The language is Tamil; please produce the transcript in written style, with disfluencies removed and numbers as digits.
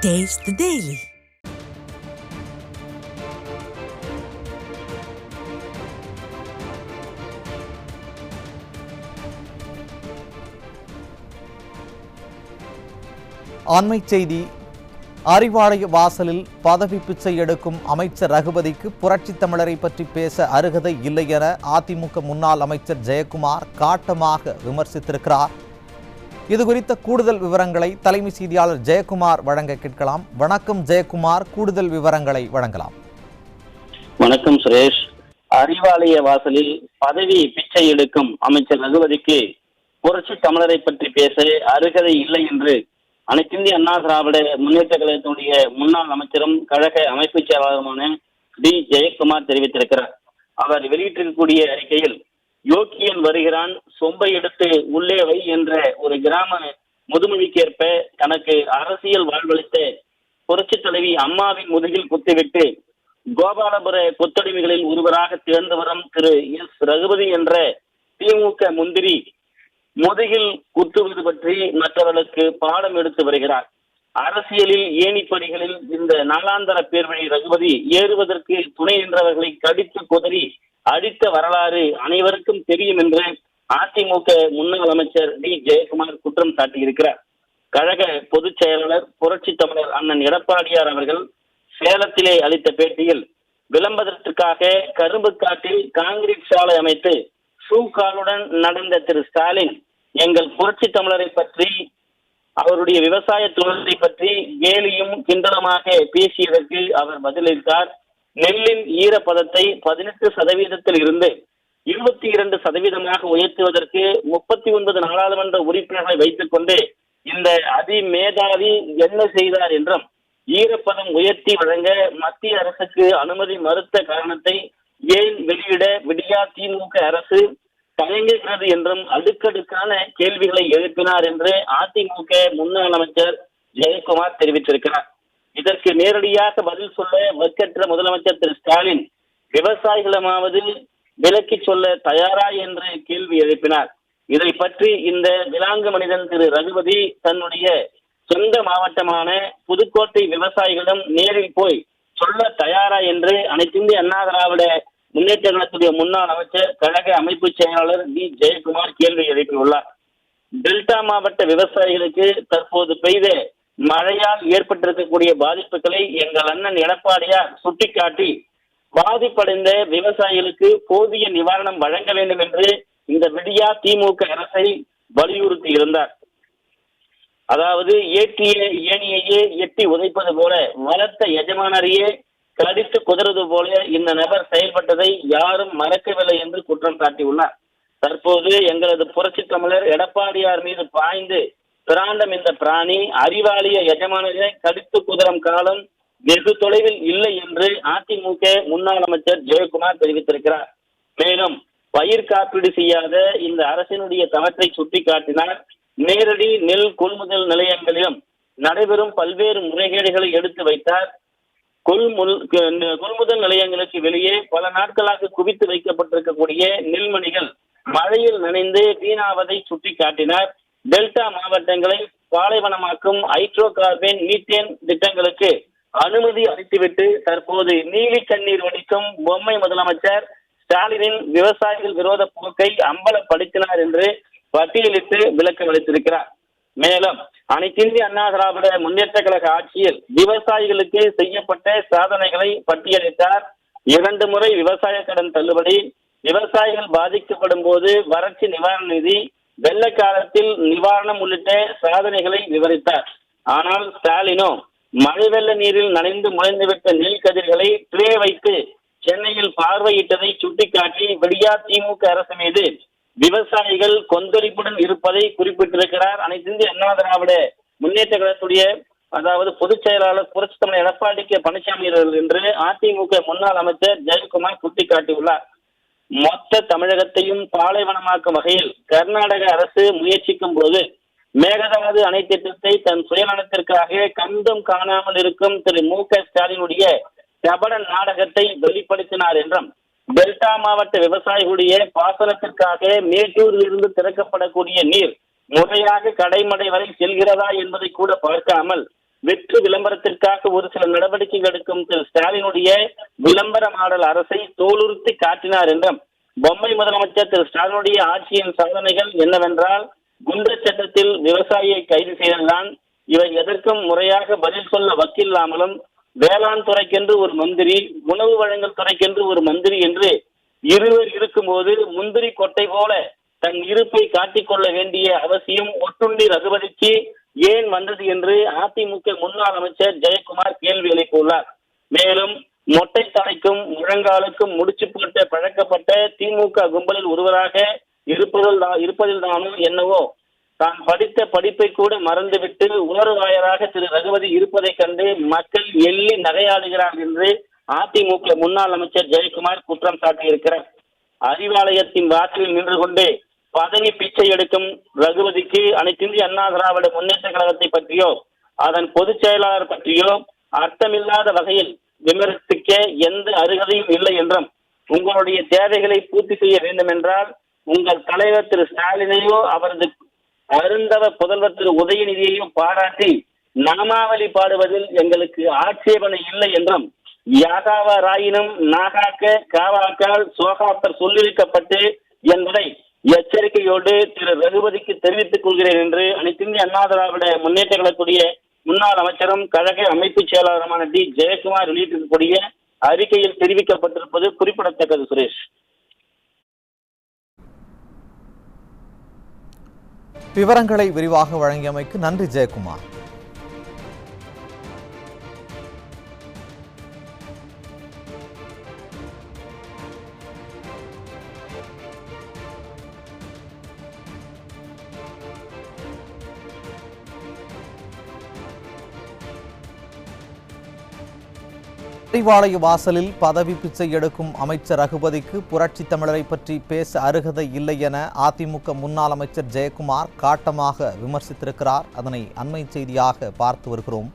Taste the Daily. அண்மை செய்தி. அறிவாலய வாசலில் பதவி பிச்சை எடுக்கும் அமைச்சர் ரகுபதிக்கு புரட்சித் தமிழரை பற்றி பேச அருகதை இல்லை என அதிமுக முன்னாள் அமைச்சர் ஜெயக்குமார் காட்டமாக விமர்சித்திருக்கிறார். இது குறித்த கூடுதல் விவரங்களை தலைமை செய்தியாளர் ஜெயக்குமார் வழங்க கேட்கலாம். வணக்கம் ஜெயக்குமார், கூடுதல் விவரங்களை வழங்கலாம். வணக்கம் சுரேஷ். அறிவாலய வாசலில் பதவி பிச்சை எடுக்கும் அமைச்சர் ரகுபதிக்கு புரட்சி தமிழரை பற்றி பேச அருகதை இல்லை என்று அனைத்திந்திய அண்ணா திராவிட முன்னேற்ற கழகத்தினுடைய முன்னாள் அமைச்சரும் கழக அமைப்பு செயலாளருமான டி ஜெயக்குமார் தெரிவித்திருக்கிறார். அவர் வெளியிட்டிருக்கக்கூடிய அறிக்கையில், யோக்கியன் வருகிறான், சொம்பை எடுத்து உள்ளே வை என்ற ஒரு கிராம முதுமொழிக்கேற்ப தனக்கு அரசியல் வாழ்வளித்த புரட்சி தலைவி அம்மாவின் முதுகில் குத்திவிட்டு கோபாலபுர கொத்தடிமைகளில் ஒருவராக திகழ்ந்து வரும் திரு எஸ் ரகுபதி என்ற திமுக முந்திரி முதுகில் குத்துவது பற்றி மற்றவர்களுக்கு பாடம் எடுத்து வருகிறார். அரசியலில் ஏணிப்படிகளில் இந்த நாளாந்தர பேர்வழி ரகுபதி ஏறுவதற்கு துணை நின்றவர்களை கடித்து குதறி அடித்த வரலாறு அனைவருக்கும் தெரியும் என்று அதிமுக முன்னாள் அமைச்சர் டி ஜெயக்குமார் குற்றம் சாட்டியிருக்கிறார். கழக பொதுச் செயலாளர் புரட்சி தமிழர் அண்ணன் எடப்பாடியார் அவர்கள் சேலத்திலே அளித்த பேட்டியில், விளம்பரத்திற்காக கரும்பு காட்டில் காங்கிரீட் சாலை அமைத்து ஷூகாலுடன் நடந்த திரு ஸ்டாலின் எங்கள் புரட்சி தமிழரை பற்றி, அவருடைய விவசாய தொழிலை பற்றி கேலியும் கிண்டலமாக பேசியதற்கு அவர் பதிலளித்தார். நெல்லின் ஈரப்பதத்தை 18% இருந்து 22% உயர்த்துவதற்கு 39 நாடாளுமன்ற உறுப்பினர்களை வைத்துக் கொண்டு இந்த அதிமேதாவி என்ன செய்தார் என்றும், ஈரப்பதம் உயர்த்தி வழங்க மத்திய அரசுக்கு அனுமதி மறுத்த காரணத்தை ஏன் வெளியிட விடியா திமுக அரசு தயங்குகிறது என்றும் அடுக்கடுக்கான கேள்விகளை எழுப்பினார் என்று அதிமுக முன்னாள் அமைச்சர் ஜெயக்குமார் தெரிவித்திருக்கிறார். இதற்கு நேரடியாக பதில் சொல்ல வக்கற்ற முதலமைச்சர் திரு ஸ்டாலின், விவசாயிகளமாவது விலக்கி சொல்ல தயாரா என்று கேள்வி எழுப்பினார். இதை பற்றி இந்த விலாங்கு மனிதன் திரு ரகுபதி தன்னுடைய சொந்த மாவட்டமான புதுக்கோட்டை விவசாயிகளிடம் நேரில் போய் சொல்ல தயாரா என்று அனைத்திந்திய அண்ணா திராவிட முன்னேற்ற கழகத்துடைய முன்னாள் அமைச்சர் கழக அமைப்பு செயலாளர் டி ஜெயக்குமார் கேள்வி எழுப்பியுள்ளார். டெல்டா மாவட்ட விவசாயிகளுக்கு தற்போது பெய்த மழையால் ஏற்பட்டிருக்கக்கூடிய பாதிப்புகளை எங்கள் அண்ணன் எடப்பாடியார் சுட்டிக்காட்டி, பாதிப்படைந்த விவசாயிகளுக்கு போதிய நிவாரணம் வழங்க வேண்டும் என்று இந்த விடியா திமுக அரசை வலியுறுத்தி இருந்தார். அதாவது ஏற்றிய ஏணியையே எட்டி உதைப்பது போல, வளர்த்த எஜமானரையே கடித்து குதறது போல இந்த நபர் செயல்பட்டதை யாரும் மறக்கவில்லை என்று குற்றம் சாட்டியுள்ளார். தற்போது எங்களது புரட்சி தமிழர் எடப்பாடியார் மீது பாய்ந்து பிராண்டம் இந்த பிராணி அறிவாலய எஜமானரை கடித்து குதறும் காலம் வெகு தொலைவில் இல்லை என்று அதிமுக முன்னாள் அமைச்சர் ஜெயக்குமார் தெரிவித்திருக்கிறார். மேலும் பயிர் காப்பீடு செய்யாத இந்த அரசினுடைய தவற்றை சுட்டிக்காட்டினார். நேரடி நெல் கொள்முதல் நிலையங்களிலும் நடைபெறும் பல்வேறு முறைகேடுகளை எடுத்து வைத்தார். கொள்முதல் நிலையங்களுக்கு வெளியே பல நாட்களாக குவித்து வைக்கப்பட்டிருக்கக்கூடிய நெல்மணிகள் மழையில் நனைந்து வீணாவதை சுட்டிக்காட்டினார். டெல்டா மாவட்டங்களை பாலைவனமாக்கும் ஹைட்ரோ கார்பன் மீத்தேன் திட்டங்களுக்கு அனுமதி அளித்துவிட்டு தற்போது நீலி கண்ணீர் வடிக்கும் பொம்மை முதலமைச்சர் ஸ்டாலினின் விவசாயிகள் விரோத போக்கை அம்பலப்படுத்தினார் என்று பட்டியலிட்டு விளக்கம் அளித்திருக்கிறார். மேலும் அனைத்திந்திய அண்ணா திராவிட முன்னேற்ற கழக ஆட்சியில் விவசாயிகளுக்கு செய்யப்பட்ட சாதனைகளை பட்டியலிட்டார். 2 முறை விவசாய கடன் தள்ளுபடி, விவசாயிகள் பாதிக்கப்படும் போது வறட்சி நிவாரண நிதி, வெள்ள காலத்தில் நிவாரணம் உள்ளிட்ட சாதனைகளை விவரித்தார். ஆனால் ஸ்டாலினோ மழை வெள்ள நீரில் நனைந்து முளைந்துவிட்ட நெல் கதிர்களை ட்ரே வைத்து சென்னையில் பார்வையிட்டதை சுட்டிக்காட்டி விடியா திமுக அரசு மீது விவசாயிகள் கொந்தளிப்புடன் இருப்பதை குறிப்பிட்டிருக்கிறார். அனைத்திந்திய அண்ணா திராவிட முன்னேற்ற கழகத்துடைய அதாவது பொதுச் செயலாளர் புரட்சி தமிழர் எடப்பாடி கே பழனிசாமி என்று அதிமுக முன்னாள் அமைச்சர் ஜெயக்குமார் சுட்டிக்காட்டியுள்ளார். மொத்த தமிழகத்தையும் பாலைவனமாக்கும் வகையில் கர்நாடக அரசு முயற்சிக்கும் போது மேகதாது அணை திட்டத்தை தன் சுயநலத்திற்காக கண்டும் காணாமல் இருக்கும் திரு மு.க. ஸ்டாலினுடைய கபட நாடகத்தை வெளிப்படுத்தினார் என்றும், டெல்டா மாவட்ட விவசாயிகளுடைய பாசனத்திற்காக மேட்டூரில் இருந்து திறக்கப்படக்கூடிய நீர் முறையாக கடைமடை வரை செல்கிறதா என்பதை கூட பார்க்காமல் வெற்று விளம்பரத்திற்காக ஒரு சில நடவடிக்கைகள் எடுக்கும் திரு ஸ்டாலினுடைய விளம்பர மாடல் அரசை தோலுறுத்தி காட்டினார் என்றும், பொம்மை முதலமைச்சர் திரு ஸ்டாலினுடைய ஆட்சியின் சாதனைகள் என்னவென்றால் குண்டர் சட்டத்தில் விவசாயியை கைது செய்ததுதான். இவை எதற்கும் முறையாக பதில் சொல்ல வக்கில்லாமலும், வேளாண் துறைக்கென்று ஒரு மந்திரி, உணவு வழங்கல் துறைக்கென்று ஒரு மந்திரி என்று இருவர் இருக்கும்போது முந்திரி கொட்டை போல தன் இருப்பை காட்டிக்கொள்ள வேண்டிய அவசியம் ஒட்டுண்ணி ரகுபதிக்கு ஏன் வந்தது என்று அதிமுக முன்னாள் அமைச்சர் ஜெயக்குமார் கேள்வி எழுப்பியுள்ளார். மேலும் மொட்டை தலைக்கும் முழங்காலுக்கும் முடிச்சு போட்ட பழக்கப்பட்ட திமுக கும்பலில் ஒருவராக இருப்பதில் தானும் என்னவோ தான் படித்த படிப்பை கூட மறந்துவிட்டு உணர்வாயராக திரு ரகுபதி இருப்பதை கண்டு மக்கள் எள்ளி நகையாடுகிறார் என்று அதிமுக முன்னாள் அமைச்சர் ஜெயக்குமார் குற்றம் சாட்டியிருக்கிறார். அறிவாலயத்தின் வாசலில் நின்று கொண்டு பதவி பிச்சை எடுக்கும் ரகுபதிக்கு அனைத்திந்திய அண்ணா திராவிட முன்னேற்ற கழகத்தை பற்றியோ அதன் பொதுச் செயலாளர் பற்றியோ அர்த்தமில்லாத வகையில் விமர்சிக்க எந்த அருகதையும் இல்லை என்றும், உங்களுடைய தேவைகளை பூர்த்தி செய்ய வேண்டும் என்றால் உங்கள் தலைவர் திரு ஸ்டாலினையோ அவரது அருந்தவ புதல்வர் திரு உதயநிதியையும் பாராட்டி நாமாவளி பாடுவதில் எங்களுக்கு ஆட்சேபனை இல்லை என்றும், யாகாவராயினும் நாகாக்க காவாக்கால் சோகாப்பர் சொல்லியிருக்கப்பட்டு என்பதை எச்சரிக்கையோடு திரு ரகுபதிக்கு தெரிவித்துக் கொள்கிறேன் என்று அனைத்திந்திய அண்ணா திராவிட முன்னேற்ற கழகத்துடைய முன்னாள் அமைச்சரும் கழக அமைப்பு செயலாளருமான டி ஜெயக்குமார் வெளியிட்டிருக்கக்கூடிய அறிக்கையில் தெரிவிக்கப்பட்டிருப்பது குறிப்பிடத்தக்கது. சுரேஷ், விவரங்களை விரிவாக வழங்கியமைக்கு நன்றி ஜெயக்குமார். அறிவாலய வாசலில் பதவி பிச்சை எடுக்கும் அமைச்சர் ரகுபதிக்கு புரட்சி தமிழரை பற்றி பேச அருகதை இல்லை என அதிமுக முன்னாள் அமைச்சர் ஜெயக்குமார் காட்டமாக விமர்சித்திருக்கிறார். அதனை அண்மை செய்தியாக பார்த்து வருகிறோம்.